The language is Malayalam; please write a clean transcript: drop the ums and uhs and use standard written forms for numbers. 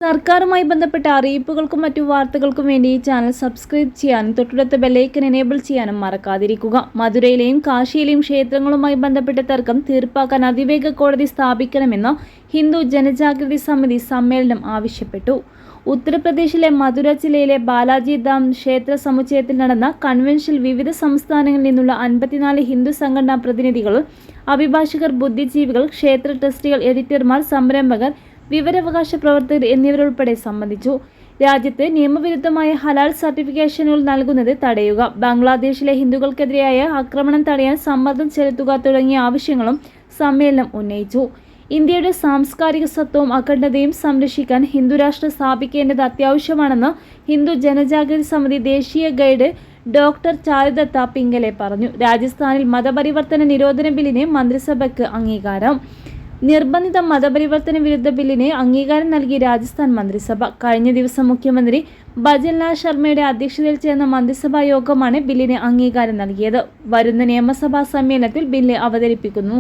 സർക്കാരുമായി ബന്ധപ്പെട്ട അറിയിപ്പുകൾക്കും മറ്റു വാർത്തകൾക്കും വേണ്ടി ഈ ചാനൽ സബ്സ്ക്രൈബ് ചെയ്യാനും തൊട്ടടുത്ത ബെല്ലൈക്കൻ എനേബിൾ ചെയ്യാനും മറക്കാതിരിക്കുക. മധുരയിലെയും കാശിയിലെയും ക്ഷേത്രങ്ങളുമായി ബന്ധപ്പെട്ട തർക്കം തീർപ്പാക്കാൻ അതിവേഗ കോടതി സ്ഥാപിക്കണമെന്ന് ഹിന്ദു ജനജാഗൃതി സമിതി സമ്മേളനം ആവശ്യപ്പെട്ടു. ഉത്തർപ്രദേശിലെ മധുര ജില്ലയിലെ ബാലാജി ധാം ക്ഷേത്ര സമുച്ചയത്തിൽ നടന്ന കൺവെൻഷനിൽ വിവിധ സംസ്ഥാനങ്ങളിൽ നിന്നുള്ള 54 ഹിന്ദു സംഘടനാ പ്രതിനിധികൾ, അഭിഭാഷകർ, ബുദ്ധിജീവികൾ, ക്ഷേത്ര ട്രസ്റ്റികൾ, എഡിറ്റർമാർ, സംരംഭകർ, വിവരാവകാശ പ്രവർത്തകർ എന്നിവരുൾപ്പെടെ സംബന്ധിച്ചു. രാജ്യത്ത് നിയമവിരുദ്ധമായ ഹലാൽ സർട്ടിഫിക്കേഷനുകൾ നൽകുന്നത് തടയുക, ബംഗ്ലാദേശിലെ ഹിന്ദുക്കൾക്കെതിരായ ആക്രമണം തടയാൻ സമ്മർദ്ദം ചെലുത്തുക തുടങ്ങിയ ആവശ്യങ്ങളും സമ്മേളനം ഉന്നയിച്ചു. ഇന്ത്യയുടെ സാംസ്കാരിക സ്വത്വവും അഖണ്ഡതയും സംരക്ഷിക്കാൻ ഹിന്ദുരാഷ്ട്രം സ്ഥാപിക്കേണ്ടത് അത്യാവശ്യമാണെന്ന് ഹിന്ദു ജനജാഗൃതി സമിതി ദേശീയ ഗൈഡ് ഡോക്ടർ ചാരുദത്ത പിംഗലെ പറഞ്ഞു. രാജസ്ഥാനിൽ മതപരിവർത്തന നിരോധന ബില്ലിന് മന്ത്രിസഭയ്ക്ക് അംഗീകാരം. നിർബന്ധിത മതപരിവർത്തന വിരുദ്ധ ബില്ലിന് അംഗീകാരം നൽകി രാജസ്ഥാൻ മന്ത്രിസഭ. കഴിഞ്ഞ ദിവസം മുഖ്യമന്ത്രി ഭജൻലാൽ ശർമ്മയുടെ അധ്യക്ഷതയിൽ ചേർന്ന മന്ത്രിസഭാ യോഗമാണ് ബില്ലിന് അംഗീകാരം നൽകിയത്. വരുന്ന നിയമസഭാ സമ്മേളനത്തിൽ ബില്ല് അവതരിപ്പിക്കുന്നു.